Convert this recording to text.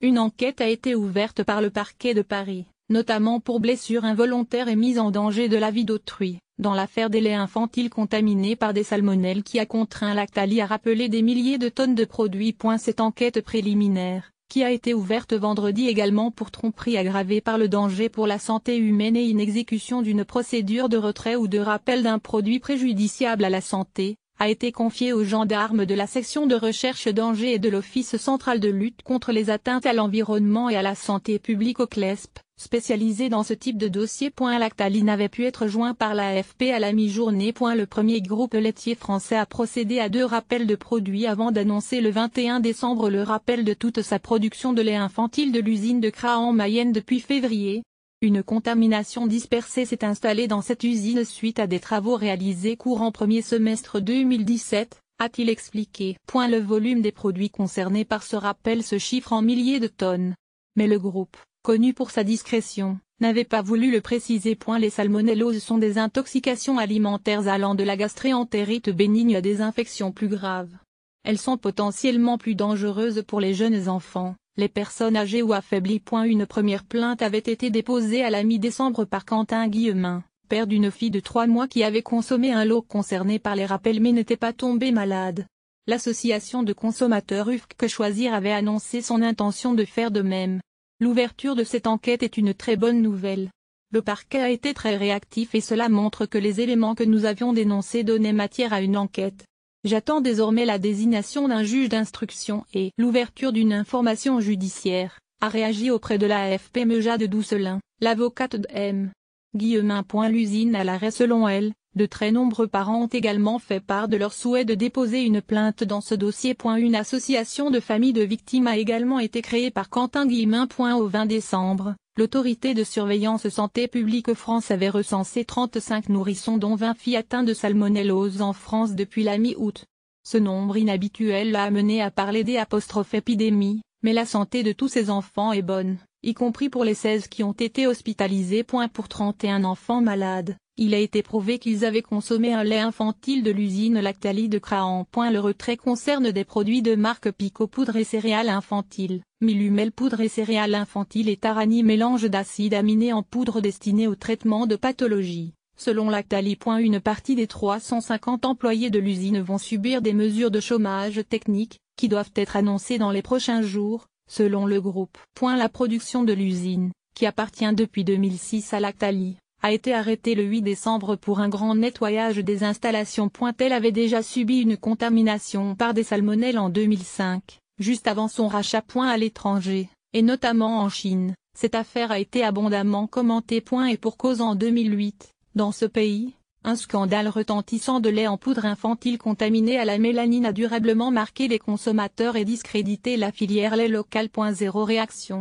Une enquête a été ouverte par le parquet de Paris, notamment pour blessures involontaires et mise en danger de la vie d'autrui, dans l'affaire des laits infantiles contaminés par des salmonelles qui a contraint Lactalis à rappeler des milliers de tonnes de produits. Cette enquête préliminaire, qui a été ouverte vendredi également pour tromperie aggravée par le danger pour la santé humaine et inexécution d'une procédure de retrait ou de rappel d'un produit préjudiciable à la santé, a été confiée aux gendarmes de la section de recherche d'Angers et de l'Office central de lutte contre les atteintes à l'environnement et à la santé publique au CLESP, spécialisé dans ce type de dossier. Lactalis n'avait pu être joint par l'AFP à la mi-journée. Le premier groupe laitier français a procédé à 2 rappels de produits avant d'annoncer le 21 décembre le rappel de toute sa production de lait infantile de l'usine de Craon-Mayenne depuis février. Une contamination dispersée s'est installée dans cette usine suite à des travaux réalisés courant premier semestre 2017, a-t-il expliqué. Le volume des produits concernés par ce rappel se chiffre en milliers de tonnes. Mais le groupe, connu pour sa discrétion, n'avait pas voulu le préciser. Les salmonelloses sont des intoxications alimentaires allant de la gastro-entérite bénigne à des infections plus graves. Elles sont potentiellement plus dangereuses pour les jeunes enfants, les personnes âgées ou affaiblies. Une première plainte avait été déposée à la mi-décembre par Quentin Guillemin, père d'une fille de 3 mois qui avait consommé un lot concerné par les rappels mais n'était pas tombé malade. L'association de consommateurs UFC Choisir avait annoncé son intention de faire de même. L'ouverture de cette enquête est une très bonne nouvelle. Le parquet a été très réactif et cela montre que les éléments que nous avions dénoncés donnaient matière à une enquête. J'attends désormais la désignation d'un juge d'instruction et l'ouverture d'une information judiciaire, a réagi auprès de l'AFP Jade Doucelin, l'avocate de M. Guillemin. L'usine à l'arrêt. Selon elle, de très nombreux parents ont également fait part de leur souhait de déposer une plainte dans ce dossier. Une association de familles de victimes a également été créée par Quentin Guillemin. Au 20 décembre, l'autorité de surveillance santé publique France avait recensé 35 nourrissons dont 20 filles atteintes de salmonellose en France depuis la mi-août. Ce nombre inhabituel l'a amené à parler d'épidémie, mais la santé de tous ces enfants est bonne, y compris pour les 16 qui ont été hospitalisés. Pour 31 enfants malades, il a été prouvé qu'ils avaient consommé un lait infantile de l'usine Lactalis de Craon. Le retrait concerne des produits de marque Pico poudre et céréales infantiles, Milumel poudre et céréales infantiles et Tarani mélange d'acides aminés en poudre destiné au traitement de pathologies. Selon Lactalis. Une partie des 350 employés de l'usine vont subir des mesures de chômage technique, qui doivent être annoncées dans les prochains jours, selon le groupe. La production de l'usine, qui appartient depuis 2006 à Lactalis, a été arrêtée le 8 décembre pour un grand nettoyage des installations. Elle avait déjà subi une contamination par des salmonelles en 2005, juste avant son rachat. À l'étranger, et notamment en Chine, cette affaire a été abondamment commentée. Et pour cause. En 2008, dans ce pays, un scandale retentissant de lait en poudre infantile contaminé à la mélanine a durablement marqué les consommateurs et discrédité la filière lait local. Zéro réaction.